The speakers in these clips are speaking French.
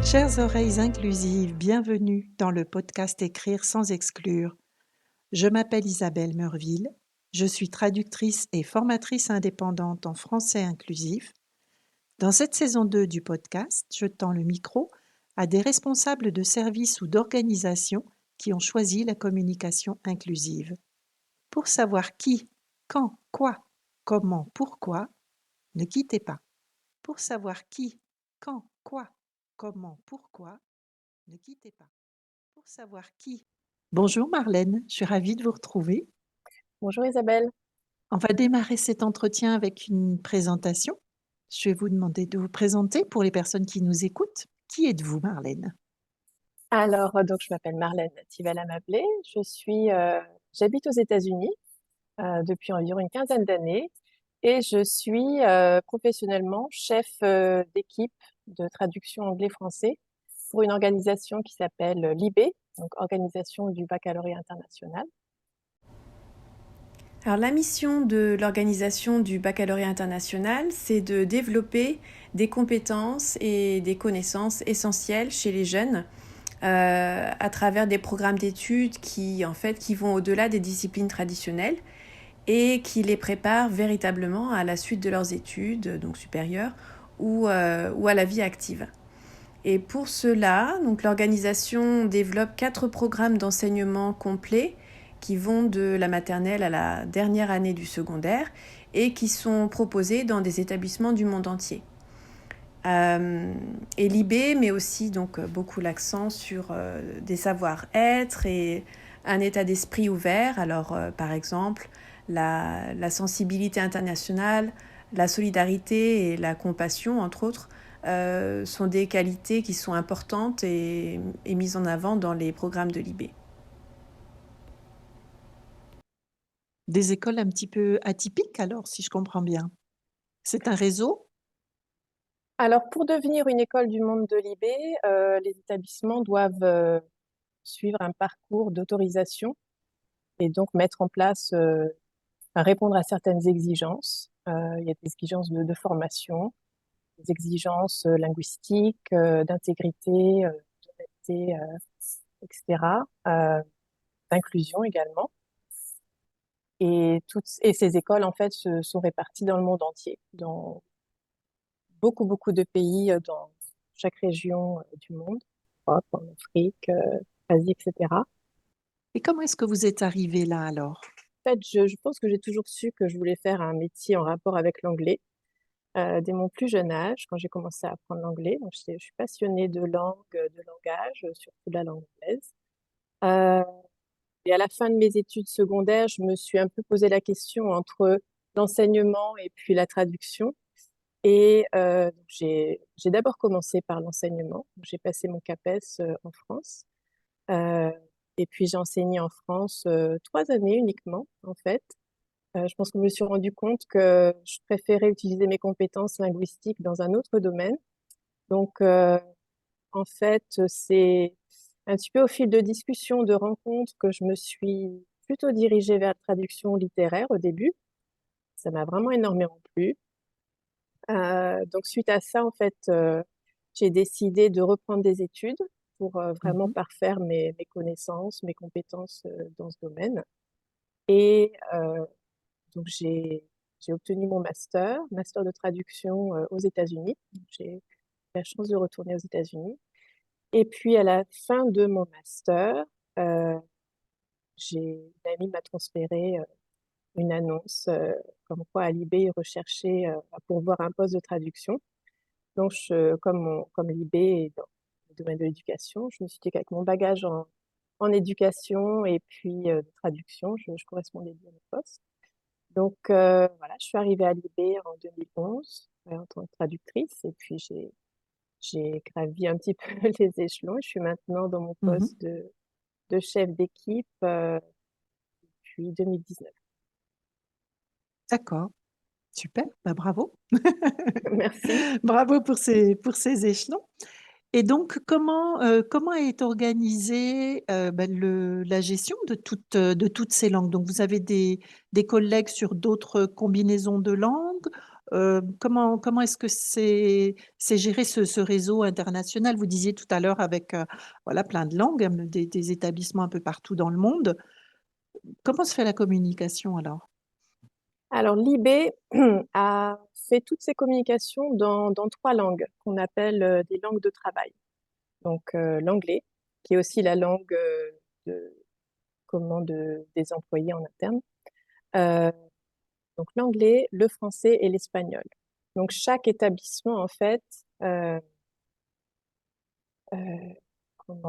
Chères oreilles inclusives, bienvenue dans le podcast Écrire sans exclure. Je m'appelle Isabelle Meurville, je suis traductrice et formatrice indépendante en français inclusif. Dans cette saison 2 du podcast, je tends le micro à des responsables de services ou d'organisations qui ont choisi la communication inclusive. Pour savoir qui, quand, quoi, comment, pourquoi, ne quittez pas. Pour savoir qui, quand, quoi, comment, pourquoi, ne quittez pas. Pour savoir qui. Bonjour Marlène, je suis ravie de vous retrouver. Bonjour Isabelle. On va démarrer cet entretien avec une présentation. Je vais vous demander de vous présenter pour les personnes qui nous écoutent. Qui êtes-vous, Marlène? Alors, donc je m'appelle Marlène Tivala-Mablé. J'habite aux États-Unis depuis environ une quinzaine d'années et je suis professionnellement chef d'équipe de traduction anglais-français pour une organisation qui s'appelle l'IB, donc Organisation du Baccalauréat International. Alors la mission de l'organisation du baccalauréat international, c'est de développer des compétences et des connaissances essentielles chez les jeunes à travers des programmes d'études qui vont au-delà des disciplines traditionnelles et qui les préparent véritablement à la suite de leurs études, donc supérieures, ou à la vie active. Et pour cela, donc l'organisation développe 4 programmes d'enseignement complets qui vont de la maternelle à la dernière année du secondaire et qui sont proposés dans des établissements du monde entier. Et l'IB met aussi donc beaucoup l'accent sur des savoir-être et un état d'esprit ouvert. Alors, par exemple, la sensibilité internationale, la solidarité et la compassion, entre autres, sont des qualités qui sont importantes et mises en avant dans les programmes de l'IB. Des écoles un petit peu atypiques alors, si je comprends bien. C'est un réseau? Alors, pour devenir une école du monde de l'IB, les établissements doivent suivre un parcours d'autorisation et donc mettre en place, répondre à certaines exigences. Il y a des exigences de formation, des exigences linguistiques, d'intégrité, d'honnêteté, etc., d'inclusion également. Et ces écoles, en fait, sont réparties dans le monde entier, dans beaucoup de pays, dans chaque région du monde, Europe, en Afrique, Asie, etc. Et comment est-ce que vous êtes arrivée là alors? En fait, je pense que j'ai toujours su que je voulais faire un métier en rapport avec l'anglais. Dès mon plus jeune âge, quand j'ai commencé à apprendre l'anglais, donc je suis passionnée de langue, de langage, surtout de la langue anglaise. Euh, et à la fin de mes études secondaires, je me suis un peu posé la question entre l'enseignement et puis la traduction. Et donc j'ai d'abord commencé par l'enseignement. J'ai passé mon CAPES en France. Euh, et puis j'ai enseigné en France 3 années uniquement, en fait. Je pense que je me suis rendu compte que je préférais utiliser mes compétences linguistiques dans un autre domaine. Donc, en fait, c'est un petit peu au fil de discussions, de rencontres que je me suis plutôt dirigée vers la traduction littéraire au début. Ça m'a vraiment énormément plu. Donc, suite à ça, en fait, j'ai décidé de reprendre des études pour vraiment Mhm. parfaire mes connaissances, mes compétences dans ce domaine. Et donc, j'ai obtenu mon master de traduction aux États-Unis. J'ai eu la chance de retourner aux États-Unis. Et puis, à la fin de mon master, euh, une amie m'a transféré une annonce comme quoi à l'IB, il recherchait à pourvoir un poste de traduction. Donc, comme l'IB est dans le domaine de l'éducation, je me suis dit qu'avec mon bagage en éducation et puis de traduction, je correspondais bien au poste. Donc, voilà, je suis arrivée à l'IB en 2011 en tant que traductrice et puis j'ai gravi un petit peu les échelons. Je suis maintenant dans mon poste Mhm. de chef d'équipe depuis 2019. D'accord, super, bah, bravo. Merci. Bravo pour ces échelons. Et donc, comment est organisée la gestion de toutes ces langues? Donc, vous avez des collègues sur d'autres combinaisons de langues. Comment est-ce que c'est géré ce réseau international? Vous disiez tout à l'heure avec voilà, plein de langues, des établissements un peu partout dans le monde. Comment se fait la communication alors? Alors, l'IB a fait toutes ses communications dans trois langues qu'on appelle des langues de travail. Donc, l'anglais, qui est aussi la langue de, des employés en interne. Euh, donc, l'anglais, le français et l'espagnol. Donc, chaque établissement, en fait, euh, euh,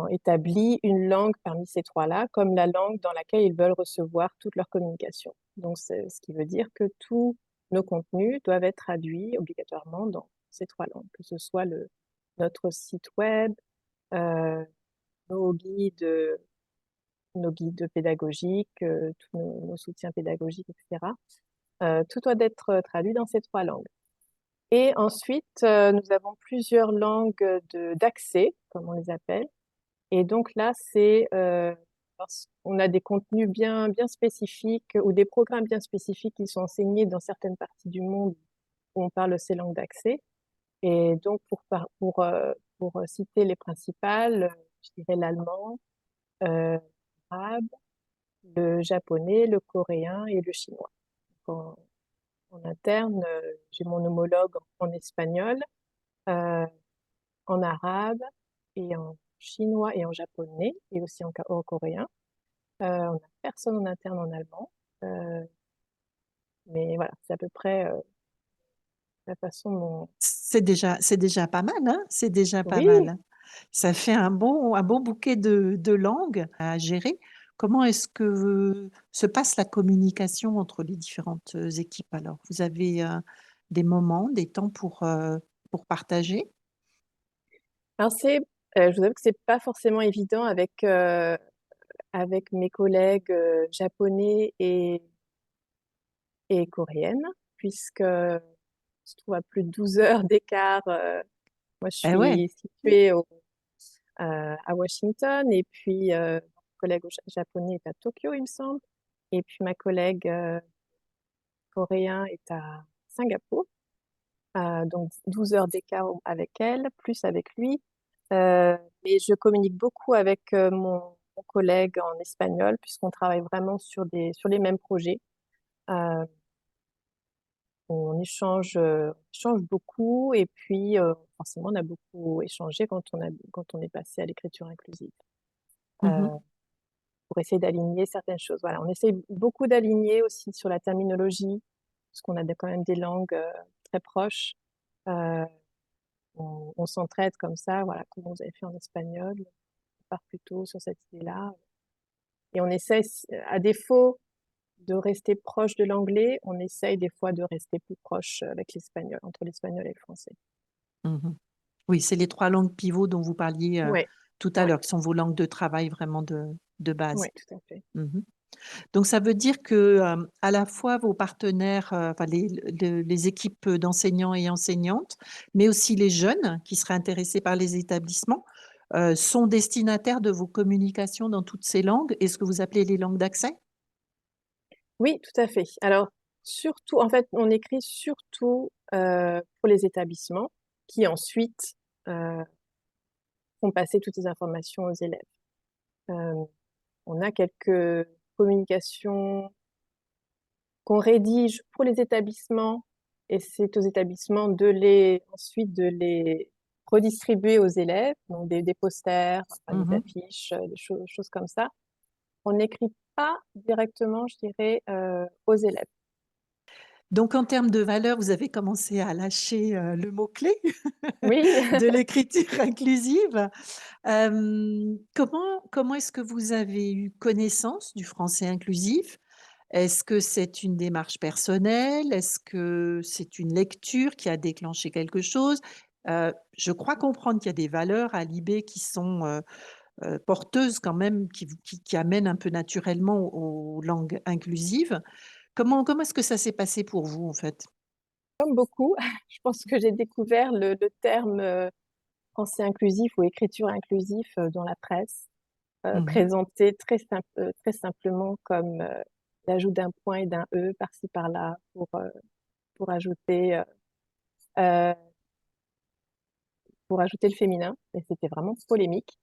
établit une langue parmi ces trois-là comme la langue dans laquelle ils veulent recevoir toute leur communication. Donc, ce qui veut dire que tous nos contenus doivent être traduits obligatoirement dans ces trois langues, que ce soit notre site web, euh, nos guides, nos guides pédagogiques, tous nos soutiens pédagogiques, etc. Tout doit être traduit dans ces trois langues. Et ensuite, nous avons plusieurs langues d'accès, comme on les appelle. Et donc là, on a des contenus bien spécifiques ou des programmes bien spécifiques qui sont enseignés dans certaines parties du monde où on parle ces langues d'accès. Et donc, pour citer les principales, je dirais l'allemand, l'arabe, le japonais, le coréen et le chinois. Donc, en interne, j'ai mon homologue en espagnol, euh, en arabe et en chinois et en japonais et aussi en coréen. On n'a personne en interne en allemand. Euh, mais voilà, c'est à peu près la façon dont... C'est déjà pas mal, hein? C'est déjà pas Oui, mal. Ça fait un bon bouquet de langues à gérer. Comment est-ce que se passe la communication entre les différentes équipes alors? Vous avez des moments, des temps pour partager? alors je vous avoue que c'est pas forcément évident avec mes collègues japonais et coréennes, puisque on se trouve à plus de 12 heures d'écart. Moi, je Eh ouais. suis située à Washington et puis mon collègue japonais est à Tokyo, il me semble. Et puis ma collègue coréen est à Singapour. Donc 12 heures d'écart avec elle, plus avec lui. Et je communique beaucoup avec mon collègue en espagnol, puisqu'on travaille vraiment sur les mêmes projets. Euh, on échange beaucoup et puis forcément on a beaucoup échangé quand on est passé à l'écriture inclusive Mhm, pour essayer d'aligner certaines choses. Voilà, on essaie beaucoup d'aligner aussi sur la terminologie, parce qu'on a quand même des langues très proches. Euh, on s'entraide comme ça, voilà, comme vous avez fait en espagnol, on part plutôt sur cette idée-là. Et on essaie, à défaut de rester proche de l'anglais, on essaye des fois de rester plus proche avec l'espagnol, entre l'espagnol et le français. mhm. Oui, c'est les trois langues pivots dont vous parliez Oui, tout à oui, l'heure, qui sont vos langues de travail vraiment de oui, base. tout à fait. Mhm. Donc, ça veut dire que à la fois vos partenaires, enfin, les équipes d'enseignants et enseignantes, mais aussi les jeunes qui seraient intéressés par les établissements, sont destinataires de vos communications dans toutes ces langues et ce que vous appelez les langues d'accès? Oui, tout à fait. Alors, surtout, en fait, on écrit surtout pour les établissements qui ensuite euh, font passer toutes ces informations aux élèves. Euh, on a quelques communications qu'on rédige pour les établissements et c'est aux établissements ensuite de les redistribuer aux élèves, donc des posters, enfin, des Mhm. affiches, choses comme ça. On n'écrit pas directement, je dirais, aux élèves. Donc, en termes de valeur, vous avez commencé à lâcher le mot-clé Oui, de l'écriture inclusive. Comment est-ce que vous avez eu connaissance du français inclusif? Est-ce que c'est une démarche personnelle? Est-ce que c'est une lecture qui a déclenché quelque chose? Je crois comprendre qu'il y a des valeurs à l'IB qui sont porteuses quand même, qui amènent un peu naturellement aux langues inclusives. Comment est-ce que ça s'est passé pour vous, en fait? comme beaucoup, je pense que j'ai découvert le terme français inclusif ou écriture inclusive dans la presse, Mhm. présenté très simplement comme l'ajout d'un point et d'un E par-ci par-là pour ajouter, euh, pour ajouter le féminin. Et c'était vraiment polémique.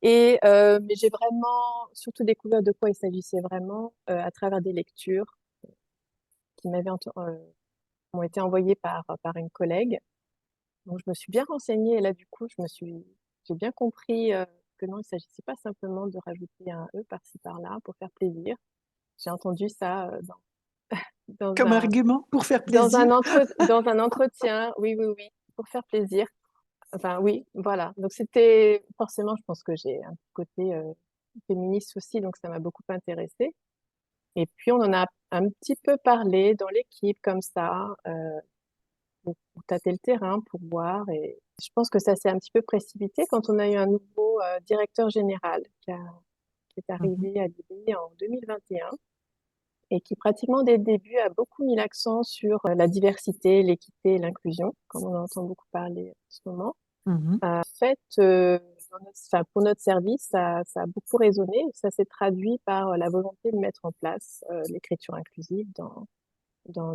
Mais j'ai vraiment surtout découvert de quoi il s'agissait vraiment à travers des lectures qui m'ont été envoyées par une collègue. Donc, je me suis bien renseignée et là, du coup, j'ai bien compris que non, il s'agissait pas simplement de rajouter un E par-ci par-là pour faire plaisir. J'ai entendu ça dans Comme un, argument pour faire plaisir. dans un entretien. Oui, oui, oui, pour faire plaisir. Enfin, oui, voilà. Donc, c'était forcément, je pense que j'ai un côté féministe aussi, donc ça m'a beaucoup intéressée. Et puis, on en a un petit peu parlé dans l'équipe comme ça. Pour tâter le terrain, pour voir. Et je pense que ça s'est un petit peu précipité quand on a eu un nouveau directeur général qui est Mhm. arrivé à l'IB en 2021 et qui pratiquement dès le début a beaucoup mis l'accent sur la diversité, l'équité et l'inclusion, comme on entend beaucoup parler en ce moment. Mhm. En fait, pour notre service, ça a beaucoup résonné. Ça s'est traduit par la volonté de mettre en place l'écriture inclusive dans, dans,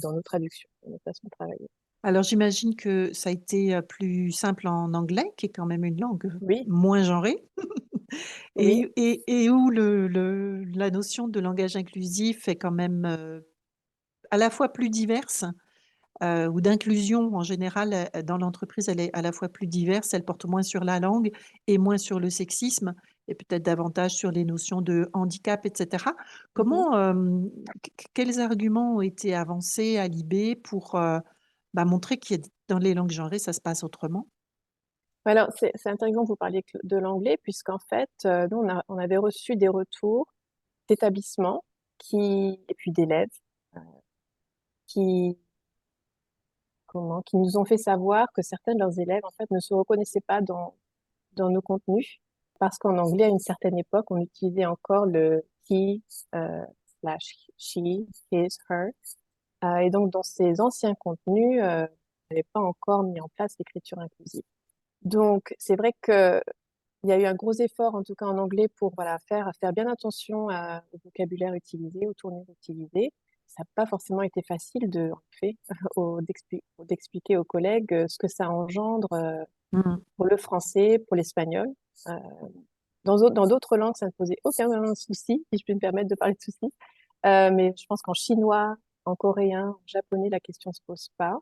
dans nos traductions, dans notre façon de travailler. Alors j'imagine que ça a été plus simple en anglais, qui est quand même une langue Oui, moins genrée, oui. et où la notion de langage inclusif est quand même à la fois plus diverse, ou d'inclusion en général dans l'entreprise, elle est à la fois plus diverse, elle porte moins sur la langue et moins sur le sexisme, et peut-être davantage sur les notions de handicap, etc. Mhm. Comment, quels arguments ont été avancés à l'IB pour montrer que dans les langues genrées, ça se passe autrement? Alors, c'est intéressant que vous parliez de l'anglais, puisqu'en fait, nous, on avait reçu des retours d'établissements et puis d'élèves euh, qui, qui nous ont fait savoir que certains de leurs élèves, en fait, ne se reconnaissaient pas dans nos contenus, parce qu'en anglais, à une certaine époque, on utilisait encore le he, slash she, his, her. Et donc, dans ces anciens contenus, on n'avait pas encore mis en place l'écriture inclusive. Donc, c'est vrai que il y a eu un gros effort, en tout cas en anglais, pour voilà, faire bien attention au vocabulaire utilisé, aux tournures utilisées. Ça n'a pas forcément été facile en effet, d'expliquer aux collègues ce que ça engendre Mhm. pour le français, pour l'espagnol. Euh, dans d'autres langues, ça ne posait aucun souci, si je peux me permettre de parler de souci. Mais je pense qu'en chinois, en coréen, en japonais, la question ne se pose pas.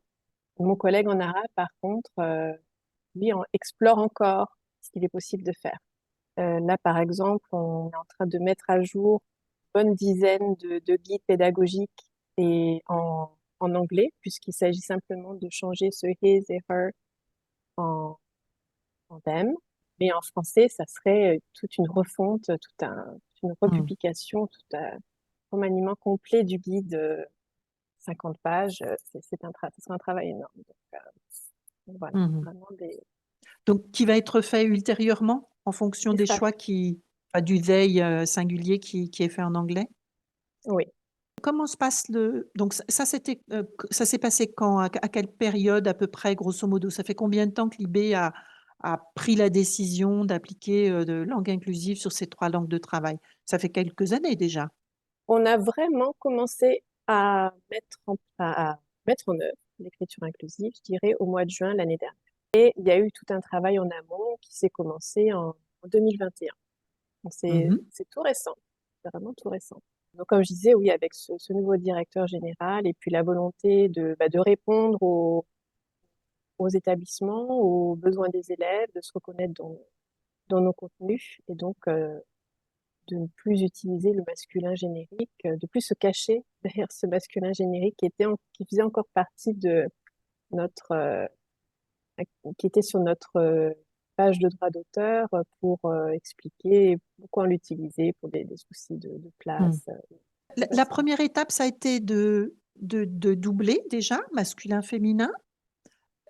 Mon collègue en arabe, par contre, lui, on explore encore ce qu'il est possible de faire. Là, par exemple, on est en train de mettre à jour une bonne dizaine de guides pédagogiques en anglais, puisqu'il s'agit simplement de changer ce his et her en, en them. Mais en français, ça serait toute une refonte, toute une Mhm. republication, tout un remaniement complet du guide, 50 pages. Ce sera un travail énorme. Donc voilà, Mhm. vraiment des. Donc, qui va être fait ultérieurement en fonction C'est des ça. choix du they singulier qui est fait en anglais? Oui. Comment se passe donc ça s'est passé quand? À quelle période à peu près, grosso modo? Ça fait combien de temps que l'IB a pris la décision d'appliquer de langue inclusive sur ces 3 langues de travail? Ça fait quelques années déjà. On a vraiment commencé à mettre en œuvre l'écriture inclusive, je dirais, au mois de juin l'année dernière. Et il y a eu tout un travail en amont qui s'est commencé en 2021. Donc Mhm. c'est tout récent, c'est vraiment tout récent. Donc comme je disais, oui, avec ce nouveau directeur général et puis la volonté de répondre aux établissements, aux besoins des élèves, de se reconnaître dans nos contenus et donc de ne plus utiliser le masculin générique, de plus se cacher derrière ce masculin générique qui faisait encore partie de notre, qui était sur notre page de droit d'auteur pour expliquer pourquoi on l'utilisait pour des soucis de Mhm. place. La première étape, ça a été de doubler déjà, masculin-féminin.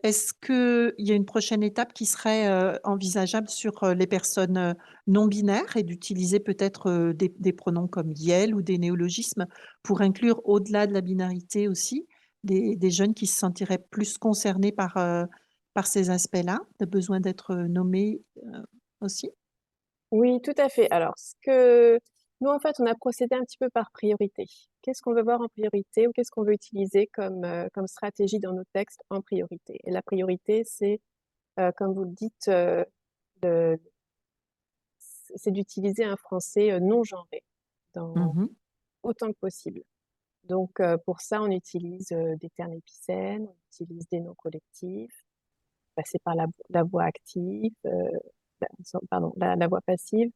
Est-ce qu'il y a une prochaine étape qui serait envisageable sur les personnes non binaires et d'utiliser peut-être des pronoms comme Yel ou des néologismes pour inclure au-delà de la binarité aussi des jeunes qui se sentiraient plus concernés par ces aspects-là, de besoin d'être nommé aussi? Oui, tout à fait. Alors, nous, en fait, on a procédé un petit peu par priorité. Qu'est-ce qu'on veut voir en priorité ou qu'est-ce qu'on veut utiliser comme stratégie dans nos textes en priorité? Et la priorité, c'est, comme vous le dites, le- c'est d'utiliser un français non genré dans Mhm, autant que possible. Donc, pour ça, on utilise des termes épicènes, on utilise des noms collectifs, passer par la voix active, pardon, la voix passive,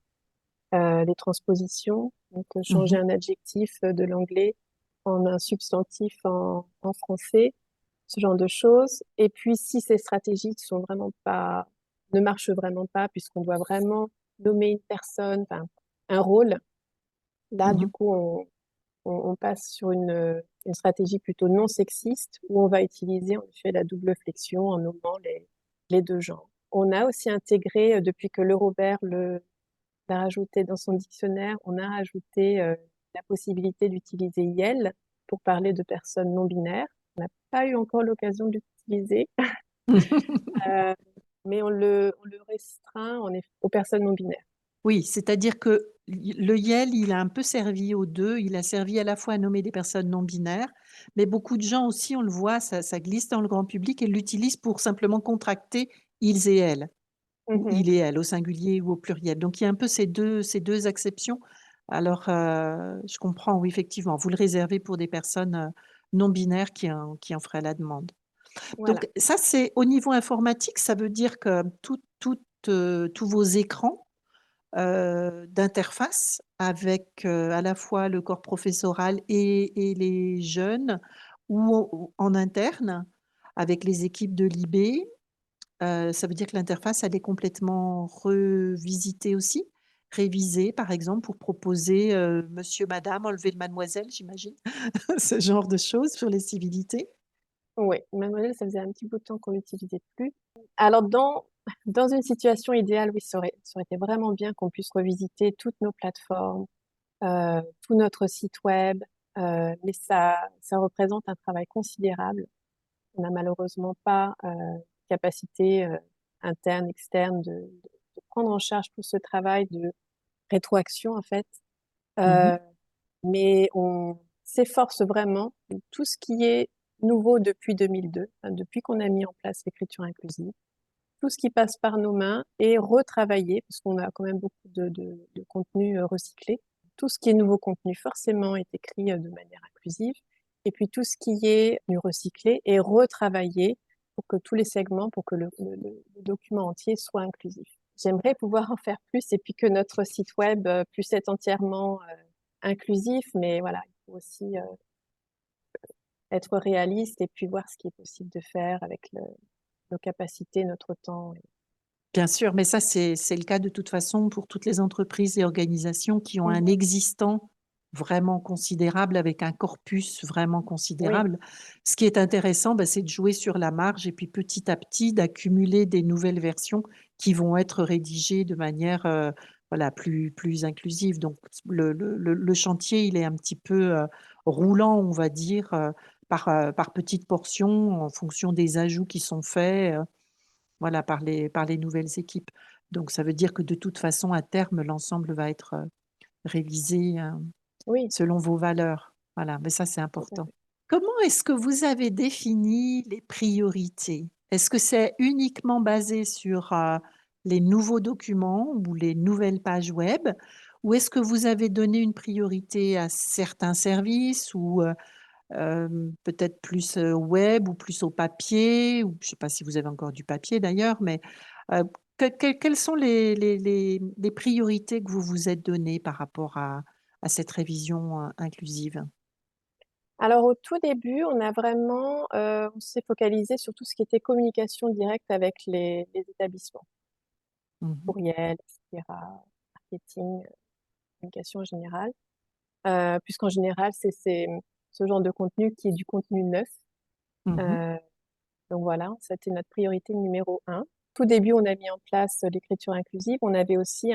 les transpositions, donc changer mhm, un adjectif de l'anglais en un substantif en français, ce genre de choses. Et puis, si ces stratégies ne marchent vraiment pas, puisqu'on doit vraiment nommer une personne, enfin, un rôle, là, du mhm. coup, on passe sur une stratégie plutôt non sexiste où on va utiliser en effet la double flexion en nommant les deux genres. On a aussi intégré, depuis que le Robert l'a rajouté dans son dictionnaire, on a rajouté la possibilité d'utiliser IEL pour parler de personnes non binaires. On n'a pas eu encore l'occasion de l'utiliser, euh, mais on le restreint aux personnes non binaires. Oui, c'est-à-dire que le YEL, il a un peu servi aux deux. Il a servi à la fois à nommer des personnes non binaires, mais beaucoup de gens aussi, on le voit, ça glisse dans le grand public et l'utilisent pour simplement contracter ils et elles, ou Mhm. il et elle, au singulier ou au pluriel. Donc il y a un peu ces deux acceptions. Alors, je comprends, oui, effectivement, vous le réservez pour des personnes non binaires qui en feraient la demande. Voilà. Donc ça, c'est au niveau informatique, ça veut dire que tous vos écrans d'interface avec à la fois le corps professoral et les jeunes ou en interne avec les équipes de l'IB. Ça veut dire que l'interface, elle est complètement revisitée aussi, révisée, par exemple, pour proposer monsieur, madame, enlever le mademoiselle, j'imagine, ce genre de choses sur les civilités. Oui, Mademoiselle, ça faisait un petit bout de temps qu'on l'utilisait plus. Alors, dans une situation idéale, oui, ça aurait été vraiment bien qu'on puisse revisiter toutes nos plateformes, tout notre site web, mais ça représente un travail considérable. On n'a malheureusement pas capacité interne, externe de prendre en charge tout ce travail de rétroaction, en fait. Mhm, Euh, mais on s'efforce vraiment de tout ce qui est nouveau depuis 2002, enfin, depuis qu'on a mis en place l'écriture inclusive, tout ce qui passe par nos mains est retravaillé, parce qu'on a quand même beaucoup de contenu recyclé. Tout ce qui est nouveau contenu, forcément, est écrit de manière inclusive. Et puis tout ce qui est nu recyclé est retravaillé pour que tous les segments, pour que le document entier soit inclusif. J'aimerais pouvoir en faire plus et puis que notre site web puisse être entièrement inclusif, mais voilà, il faut aussi être réaliste et puis voir ce qui est possible de faire avec nos capacités, notre temps. bien sûr, mais ça, c'est le cas de toute façon pour toutes les entreprises et organisations qui ont un Mhm. existant vraiment considérable, avec un corpus vraiment Oui, considérable. Ce qui est intéressant, bah, c'est de jouer sur la marge et puis petit à petit d'accumuler des nouvelles versions qui vont être rédigées de manière voilà, plus inclusive. Donc, le chantier, il est un petit peu roulant, on va dire, par petites portions en fonction des ajouts qui sont faits. Voilà, par les nouvelles équipes. Donc, ça veut dire que de toute façon, à terme, l'ensemble va être révisé oui, selon vos valeurs. Voilà, mais ça, c'est tout à important. fait. Comment est-ce que vous avez défini les priorités? Est-ce que c'est uniquement basé sur les nouveaux documents ou les nouvelles pages web? Ou est-ce que vous avez donné une priorité à certains services ou peut-être plus web ou plus au papier, ou je ne sais pas si vous avez encore du papier d'ailleurs, mais euh, quelles sont les priorités que vous vous êtes données par rapport à cette révision inclusive? Alors au tout début, on s'est focalisé sur tout ce qui était communication directe avec les établissements, Mhm, courriel, etc., marketing, communication en général, puisqu'en général, c'est ce genre de contenu qui est du contenu neuf. mhm, Euh, donc voilà, c'était notre priorité numéro un. Tout début, on a mis en place l'écriture inclusive. On avait aussi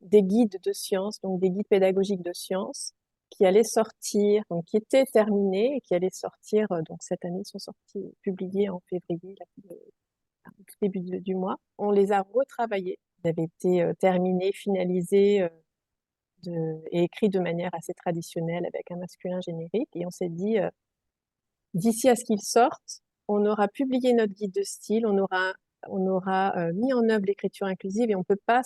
des guides de sciences, donc des guides pédagogiques de sciences qui allaient sortir, donc qui étaient terminés et qui allaient sortir, donc cette année, ils sont sortis, publiés en février, là, au tout début du mois. On les a retravaillés. Ils avaient été terminés, finalisés et écrits de manière assez traditionnelle avec un masculin générique. Et on s'est dit, d'ici à ce qu'ils sortent, on aura publié notre guide de style, on aura mis en œuvre l'écriture inclusive et on peut pas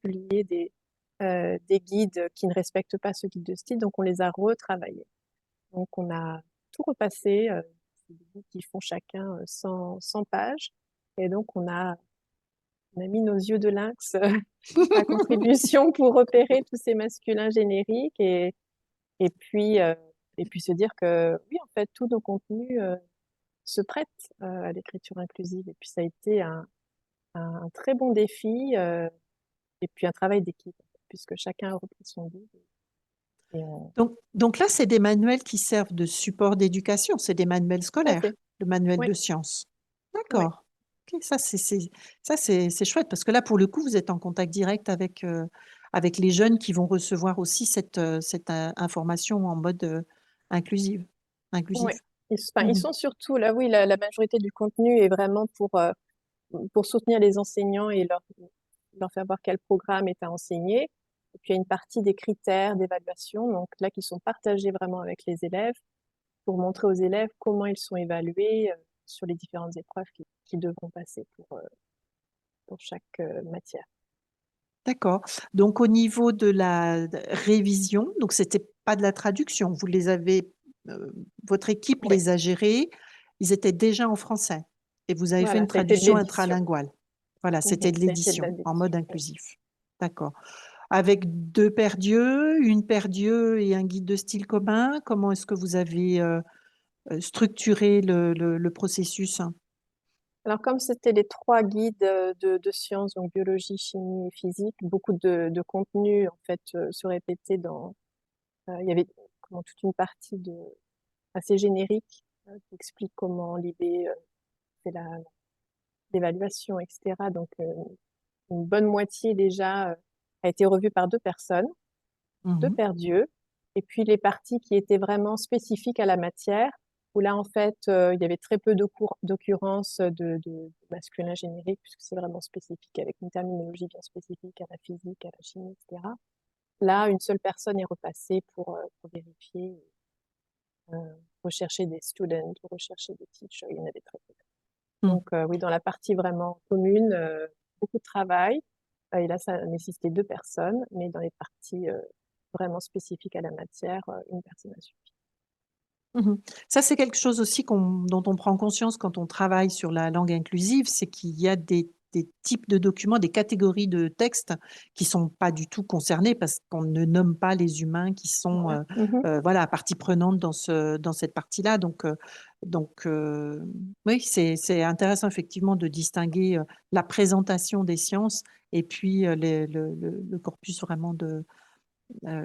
publier des guides qui ne respectent pas ce guide de style. Donc on les a retravaillés. Donc on a tout repassé. C'est des guides qui font chacun 100 pages. Et donc on a mis nos yeux de lynx à contribution pour repérer tous ces masculins génériques et puis, euh, et puis se dire que oui, en fait, tous nos contenus se prêtent à l'écriture inclusive. Et puis ça a été un très bon défi et puis un travail d'équipe, puisque chacun a repris son guide. Et, Donc là, c'est des manuels qui servent de support d'éducation, c'est des manuels tout à scolaires, fait. le manuel Oui, de sciences. oui, D'accord. Ok, ça, c'est chouette parce que là, pour le coup, vous êtes en contact direct avec les jeunes qui vont recevoir aussi cette information en mode oui. inclusif. Ils Mhm. sont surtout là, oui, la majorité du contenu est vraiment pour soutenir les enseignants et leur faire voir quel programme est à enseigner. Et puis il y a une partie des critères d'évaluation, donc là qui sont partagés vraiment avec les élèves pour montrer aux élèves comment ils sont évalués sur les différentes épreuves qu'ils devront passer pour chaque matière. D'accord. Donc, au niveau de la révision, donc c'était pas de la traduction, vous les avez, votre équipe Oui, les a gérés, ils étaient déjà en français et vous avez fait voilà, une ça a été de traduction l'édition. intralinguale. Voilà, c'était de Ça a été de la l'édition en mode dédition. Oui. inclusif. D'accord. Avec deux paires d'yeux, une paire d'yeux et un guide de style commun, comment est-ce que vous avez structuré le processus? Alors, comme c'était les trois guides de sciences, donc biologie, chimie et physique, beaucoup de contenu en fait se répétait il y avait toute une partie assez générique qui explique comment l'idée fait l'évaluation, etc. Donc, une bonne moitié déjà a été revue par deux personnes, deux Mhm. paires d'yeux, et puis les parties qui étaient vraiment spécifiques à la matière, où là, en fait, il y avait très peu d'occurrences de masculin générique, puisque c'est vraiment spécifique, avec une terminologie bien spécifique à la physique, à la chimie, etc. Là, une seule personne est repassée pour vérifier, rechercher des students, rechercher des teachers, il y en avait très peu. Mhm. Donc, oui, dans la partie vraiment commune, beaucoup de travail. Et là, ça a nécessité deux personnes, mais dans les parties vraiment spécifiques à la matière, une personne a suffi. Mhm. Ça, c'est quelque chose aussi dont on prend conscience quand on travaille sur la langue inclusive, c'est qu'il y a des types de documents, des catégories de textes qui sont pas du tout concernés parce qu'on ne nomme pas les humains qui sont Voilà. Mhm. voilà, partie prenante dans cette partie-là. Oui, c'est intéressant effectivement de distinguer la présentation des sciences et puis le corpus vraiment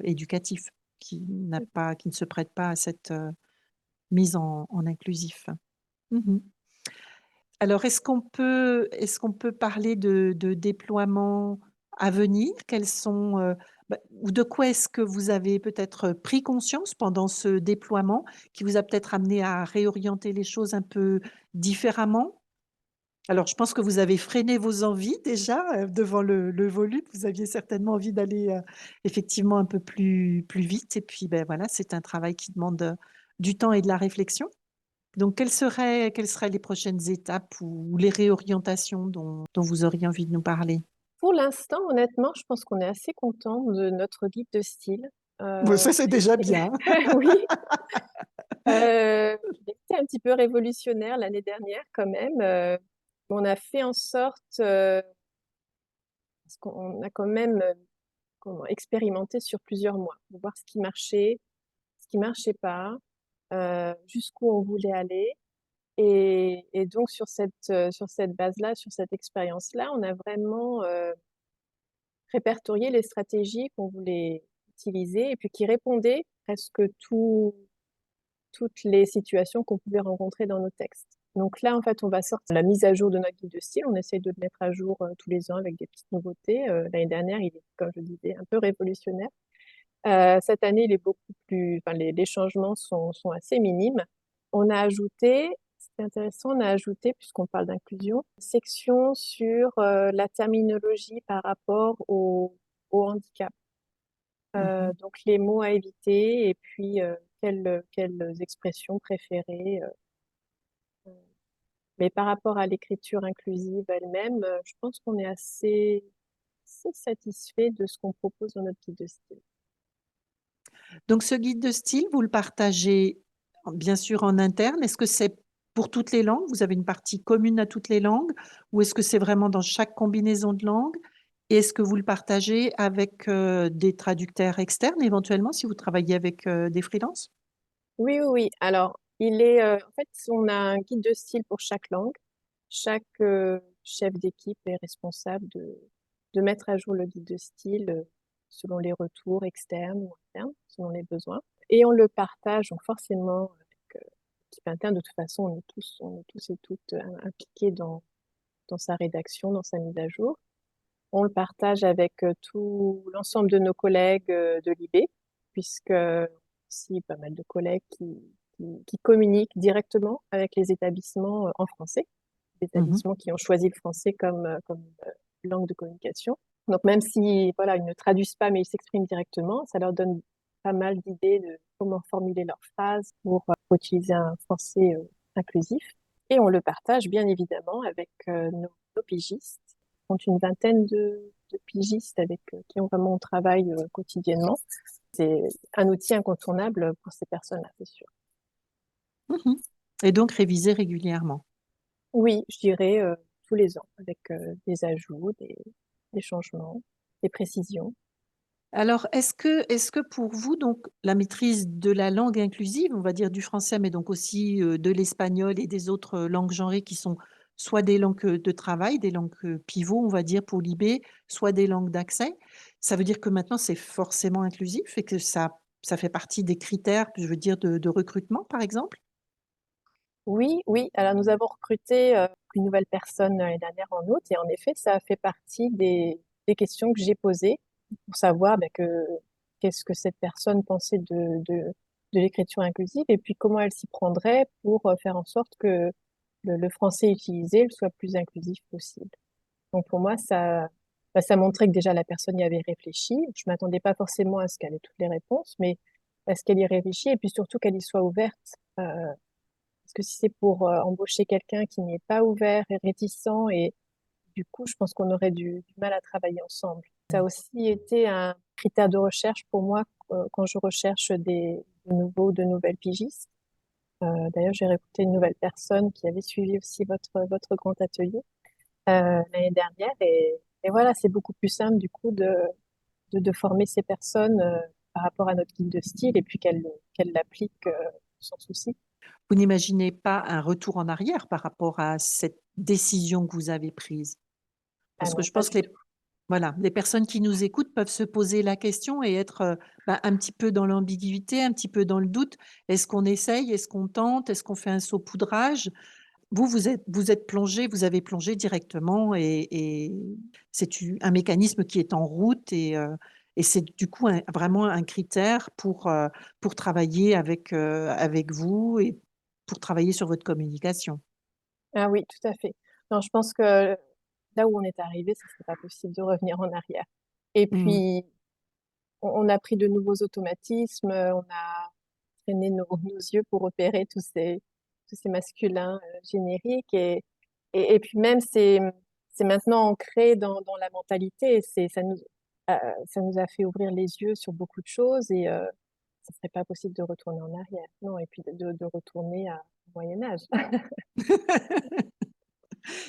éducatif qui ne se prête pas à cette mise en inclusif. Mhm. Alors, est-ce qu'on peut parler de déploiements à venir? Quels sont, ou de quoi est-ce que vous avez peut-être pris conscience pendant ce déploiement qui vous a peut-être amené à réorienter les choses un peu différemment? Alors, je pense que vous avez freiné vos envies déjà devant le volume. Vous aviez certainement envie d'aller effectivement un peu plus vite. Et puis, ben voilà, c'est un travail qui demande du temps et de la réflexion. Donc, quelles seraient les prochaines étapes ou les réorientations dont vous auriez envie de nous parler? Pour l'instant, honnêtement, je pense qu'on est assez content de notre guide de style. Bon, ça, c'est On a déjà été, bien. oui, il était un petit peu révolutionnaire l'année dernière quand même. On a fait en sorte, parce qu'on a quand même expérimenté sur plusieurs mois pour voir ce qui marchait pas, jusqu'où on voulait aller. Et donc sur cette base-là, sur cette expérience-là, on a vraiment répertorié les stratégies qu'on voulait utiliser et puis qui répondaient presque toutes les situations qu'on pouvait rencontrer dans nos textes. Donc là, en fait, on va sortir la mise à jour de notre guide de style. On essaie de le mettre à jour tous les ans avec des petites nouveautés. L'année dernière, il est, comme je disais, un peu révolutionnaire. Cette année, il est beaucoup plus, enfin, les changements sont assez minimes. On a ajouté C'est intéressant, on a ajouté, puisqu'on parle d'inclusion, une section sur la terminologie par rapport au handicap. Mhm. Donc les mots à éviter et puis quelles expressions préférées. Mais par rapport à l'écriture inclusive elle-même, je pense qu'on est assez satisfait de ce qu'on propose dans notre guide de style. Donc, ce guide de style, vous le partagez bien sûr en interne. Est-ce que c'est pour toutes les langues? Vous avez une partie commune à toutes les langues? Ou est-ce que c'est vraiment dans chaque combinaison de langues? Et est-ce que vous le partagez avec des traducteurs externes éventuellement si vous travaillez avec des freelances? Oui, oui, oui. Alors, en fait, on a un guide de style pour chaque langue. Chaque chef d'équipe est responsable de mettre à jour le guide de style selon les retours externes ou internes, selon les besoins. Et on le partage, donc forcément, avec l'équipe interne. De toute façon, on est tous et toutes impliqués dans sa rédaction, dans sa mise à jour. On le partage avec tout l'ensemble de nos collègues de l'IB, puisque aussi pas mal de collègues qui communiquent directement avec les établissements en français, des Mhm. établissements qui ont choisi le français comme langue de communication. Donc même si voilà, ils ne traduisent pas, mais ils s'expriment directement, ça leur donne pas mal d'idées de comment formuler leurs phrases pour utiliser un français inclusif. Et on le partage bien évidemment avec nos pigistes compte une vingtaine de pigistes avec qui on vraiment on travaille quotidiennement. C'est un outil incontournable pour ces personnes-là, c'est sûr. Mhm. Et donc réviser régulièrement. Oui, je dirais tous les ans, avec des ajouts, des changements, des précisions. Alors, est-ce que pour vous, donc, la maîtrise de la langue inclusive, on va dire du français, mais donc aussi de l'espagnol et des autres langues genrées qui sont soit des langues de travail, des langues pivots, on va dire, pour l'IB, soit des langues d'accès, ça veut dire que maintenant c'est forcément inclusif et que ça fait partie des critères, je veux dire, de recrutement, par exemple? Oui, oui. Alors nous avons recruté une nouvelle personne l'année dernière en août et en effet, ça a fait partie des questions que j'ai posées pour savoir qu'est-ce que cette personne pensait de l'écriture inclusive et puis comment elle s'y prendrait pour faire en sorte que le français utilisé soit le plus inclusif possible. Donc pour moi, ça montrait que déjà la personne y avait réfléchi. Je m'attendais pas forcément à ce qu'elle ait toutes les réponses, mais à ce qu'elle y réfléchit et puis surtout qu'elle y soit ouverte. Parce que si c'est pour embaucher quelqu'un qui n'est pas ouvert et réticent, et du coup, je pense qu'on aurait du mal à travailler ensemble. Ça a aussi été un critère de recherche pour moi quand je recherche de nouveaux, de nouvelles pigistes. D'ailleurs, j'ai recruté une nouvelle personne qui avait suivi aussi votre grand atelier l'année dernière. Et voilà, c'est beaucoup plus simple du coup de former ces personnes par rapport à notre guide de style et puis qu'elles l'appliquent sans souci. Vous n'imaginez pas un retour en arrière par rapport à cette décision que vous avez prise? Ah Parce que non, je pas pense du que tout. voilà, les personnes qui nous écoutent peuvent se poser la question et être un petit peu dans l'ambiguïté, un petit peu dans le doute. Est-ce qu'on essaye? Est-ce qu'on tente? Est-ce qu'on fait un saupoudrage? Vous, vous êtes plongé, vous avez plongé directement et c'est un mécanisme qui est en route et c'est du coup vraiment un critère pour travailler avec vous et pour travailler sur votre communication. Ah oui, tout à fait. Non, je pense que là où on est arrivé, ce serait pas possible de revenir en arrière. Et Mm. puis, on a pris de nouveaux automatismes, on a traîné nos yeux pour repérer tous ces masculins génériques. Et puis même, c'est maintenant ancré dans la mentalité. Euh, ça nous a fait ouvrir les yeux sur beaucoup de choses et ce serait pas possible de retourner en arrière. Non, et puis de retourner au Moyen Âge.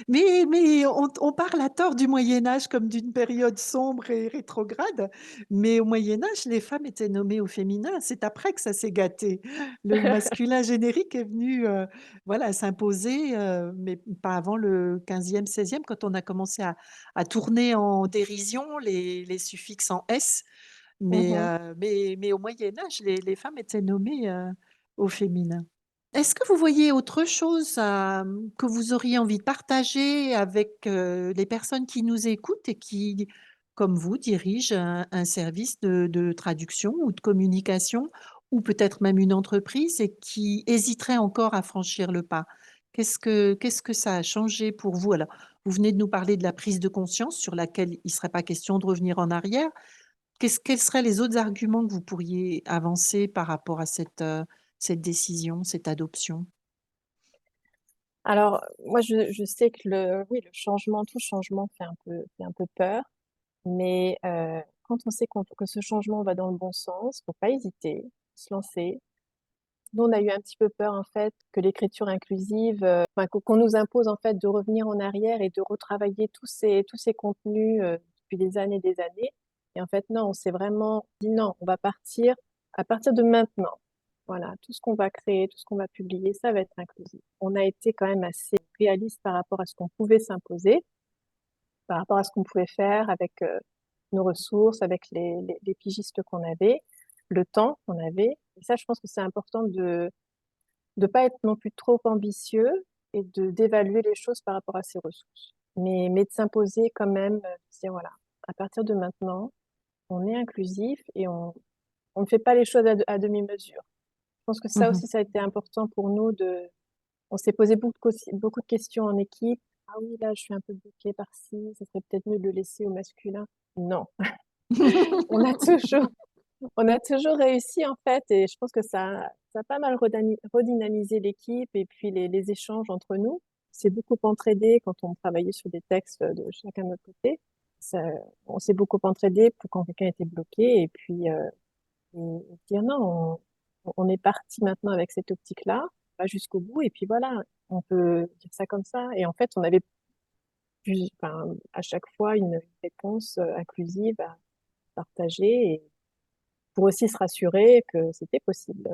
Mais on parle à tort du Moyen Âge comme d'une période sombre et rétrograde, mais au Moyen Âge, les femmes étaient nommées au féminin. C'est après que ça s'est gâté. Le masculin générique est venu voilà, s'imposer, mais pas avant le 15e, 16e, quand on a commencé à tourner en dérision les suffixes en S. Mhm. Mais au Moyen Âge, les femmes étaient nommées au féminin. Est-ce que vous voyez autre chose que vous auriez envie de partager avec les personnes qui nous écoutent et qui, comme vous, dirigent un service de traduction ou de communication, ou peut-être même une entreprise et qui hésiteraient encore à franchir le pas? Qu'est-ce que ça a changé pour vous? Alors, vous venez de nous parler de la prise de conscience sur laquelle il ne serait pas question de revenir en arrière. Quels seraient les autres arguments que vous pourriez avancer par rapport à cette décision, cette adoption? Alors, moi, je sais que oui, le changement, tout changement fait un peu peur, mais quand on sait que ce changement va dans le bon sens, faut pas hésiter, se lancer. Nous, on a eu un petit peu peur, en fait, que l'écriture inclusive, enfin, qu'on nous impose, en fait, de revenir en arrière et de retravailler tous ces contenus depuis des années. Et en fait, non, on s'est vraiment dit non, on va partir à partir de maintenant. Voilà, tout ce qu'on va créer, tout ce qu'on va publier, ça va être inclusif. On a été quand même assez réaliste par rapport à ce qu'on pouvait s'imposer, par rapport à ce qu'on pouvait faire avec nos ressources, avec les pigistes qu'on avait, le temps qu'on avait. Et ça, je pense que c'est important de pas être non plus trop ambitieux et d'évaluer les choses par rapport à ses ressources. Mais de s'imposer quand même, de se dire, voilà, à partir de maintenant, on est inclusif et on ne fait pas les choses à demi-mesure. Je pense que ça Mmh. aussi, ça a été important pour nous on s'est posé beaucoup de questions en équipe. Ah oui, là, je suis un peu bloquée par-ci, ça serait peut-être mieux de le laisser au masculin. Non. On a toujours, on a toujours réussi, en fait, et je pense que ça a pas mal redynamisé l'équipe et puis les échanges entre nous. C'est beaucoup entraidé quand on travaillait sur des textes de chacun de notre côté. Ça, on s'est beaucoup entraidé pour quand quelqu'un était bloqué et puis et dire non, on est parti maintenant avec cette optique-là, on va jusqu'au bout et puis voilà, on peut dire ça comme ça. Et en fait, on avait enfin, à chaque fois une réponse inclusive à partager pour aussi se rassurer que c'était possible.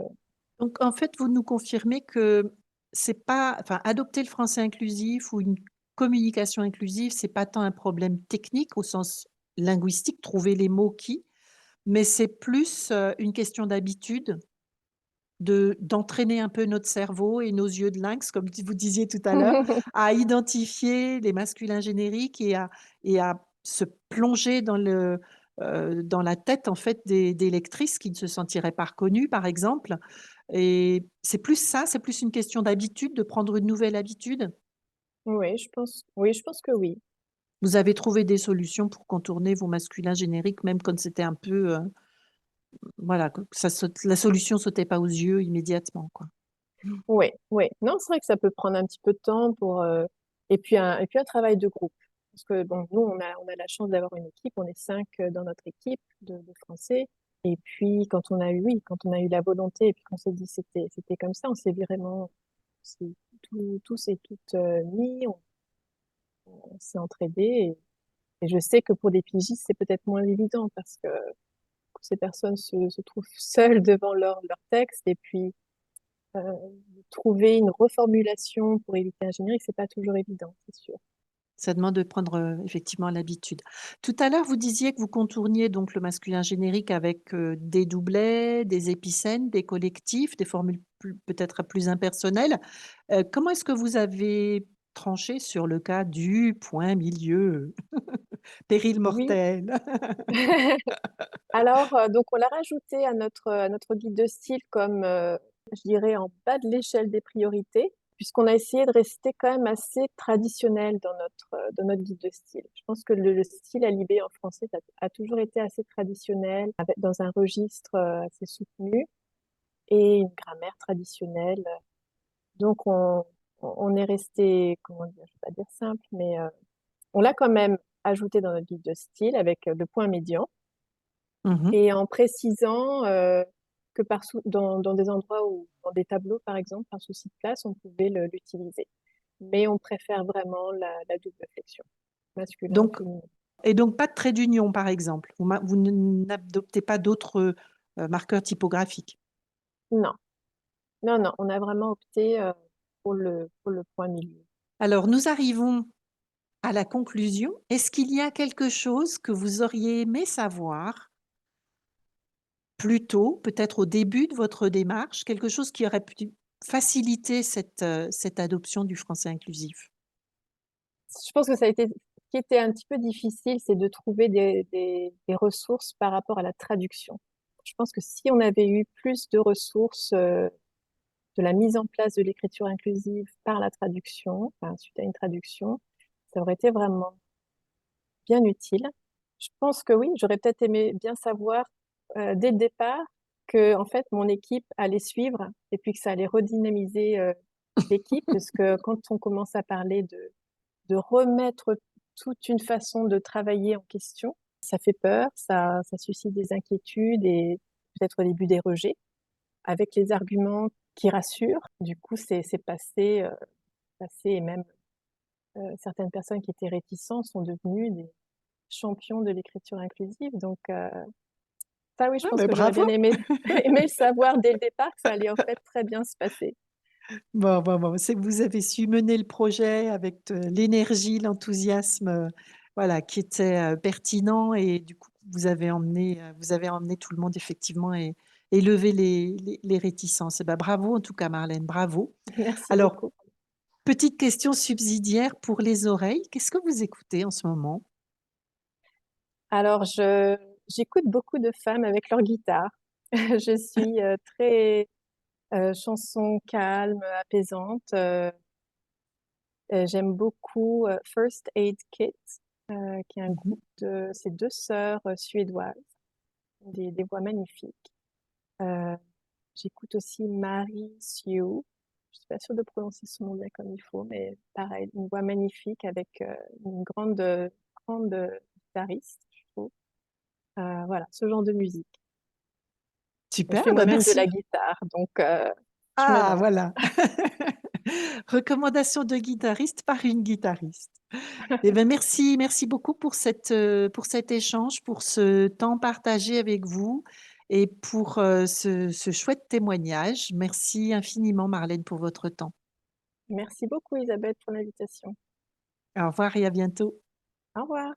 Donc en fait, vous nous confirmez que c'est pas enfin, adopter le français inclusif ou une communication inclusive, c'est pas tant un problème technique au sens linguistique, trouver les mots qui, mais c'est plus, une question d'habitude, d'entraîner un peu notre cerveau et nos yeux de lynx, comme vous disiez tout à l'heure, à identifier les masculins génériques et à se plonger dans la tête, en fait, des lectrices qui ne se sentiraient pas reconnues, par exemple. Et c'est plus ça, c'est plus une question d'habitude, de prendre une nouvelle habitude? Oui, je pense que oui. Vous avez trouvé des solutions pour contourner vos masculins génériques, même quand c'était un peu, voilà, que ça saute la solution sautait pas aux yeux immédiatement, quoi? Mmh. Oui, oui. Non, c'est vrai que ça peut prendre un petit peu de temps et puis un travail de groupe. Parce que bon, nous, on a la chance d'avoir une équipe, on est 5 dans notre équipe de Français. Et puis, quand on a eu la volonté et puis qu'on s'est dit c'était comme ça, on s'est vraiment, tous et toutes mis, on s'est entraidés. Et je sais que pour des pigistes, c'est peut-être moins évident parce que ces personnes se trouvent seules devant leur texte et puis euh, trouver une reformulation pour éviter un générique, c'est pas toujours évident, c'est sûr. Ça demande de prendre, effectivement l'habitude. Tout à l'heure, vous disiez que vous contourniez donc le masculin générique avec, des doublets, des épicènes, des collectifs, des formules peut-être plus impersonnelles. Comment est-ce que vous avez tranché sur le cas du point milieu? Péril Oui. mortel. Alors, donc on l'a rajouté à notre guide de style comme, je dirais, en bas de l'échelle des priorités, puisqu'on a essayé de rester quand même assez traditionnel dans notre guide de style. Je pense que le style à Libé en français a toujours été assez traditionnel, dans un registre assez soutenu et une grammaire traditionnelle. Donc, on est resté, comment dire, je vais pas dire simple, mais on l'a quand même ajouté dans notre guide de style avec le point médian Mmh. et en précisant que dans des endroits où, dans des tableaux par exemple, par souci de place, on pouvait l'utiliser. Mais on préfère vraiment la double flexion, masculin, Donc féminin. et donc pas de trait d'union, par exemple? Vous n'adoptez pas d'autres, marqueurs typographiques? Non, non, non, on a vraiment opté pour le point milieu. Alors nous arrivons à la conclusion. Est-ce qu'il y a quelque chose que vous auriez aimé savoir plus tôt, peut-être au début de votre démarche, quelque chose qui aurait pu faciliter cette adoption du français inclusif? Je pense que ce qui était un petit peu difficile, c'est de trouver des ressources par rapport à la traduction. Je pense que si on avait eu plus de ressources de la mise en place de l'écriture inclusive par la traduction, enfin, suite à une traduction, ça aurait été vraiment bien utile. Je pense que oui, j'aurais peut-être aimé bien savoir dès le départ que en fait mon équipe allait suivre et puis que ça allait redynamiser l'équipe, parce que quand on commence à parler de remettre toute une façon de travailler en question, ça fait peur, ça suscite des inquiétudes et peut-être au début des rejets, avec les arguments qui rassurent. Du coup, c'est passé et même certaines personnes qui étaient réticentes sont devenues des champions de l'écriture inclusive. Donc, ça, oui, je Ah, pense ben que j'aurais bravo! bien aimé, aimé le savoir dès le départ que ça allait en fait très bien se passer. Bon, c'est que vous avez su mener le projet avec l'énergie, l'enthousiasme, voilà, qui était pertinent et du coup, vous avez emmené tout le monde effectivement et levé les réticences. Eh ben, bravo en tout cas, Marlène, bravo. Merci Alors, beaucoup. petite question subsidiaire pour les oreilles. Qu'est-ce que vous écoutez en ce moment? Alors, j'écoute beaucoup de femmes avec leur guitare. Je suis très chanson calme, apaisante. J'aime beaucoup First Aid Kit, qui est un Mhm. groupe de ces deux sœurs suédoises, des voix magnifiques. Euh, J'écoute aussi Marie Sue. Je suis pas sûre de prononcer son nom bien comme il faut, mais pareil, une voix magnifique avec une grande guitariste, je trouve. Voilà, ce genre de musique. Je Super, fais ben moi-même de la merci. guitare, donc je me Ah, lance. voilà. Recommandation de guitariste par une guitariste. Eh ben merci beaucoup pour cet échange, pour ce temps partagé avec vous et pour ce chouette témoignage. Merci infiniment, Marlène, pour votre temps. Merci beaucoup Isabelle pour l'invitation. Au revoir et à bientôt. Au revoir.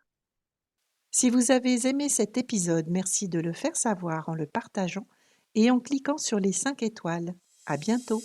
Si vous avez aimé cet épisode, merci de le faire savoir en le partageant et en cliquant sur les 5 étoiles. À bientôt.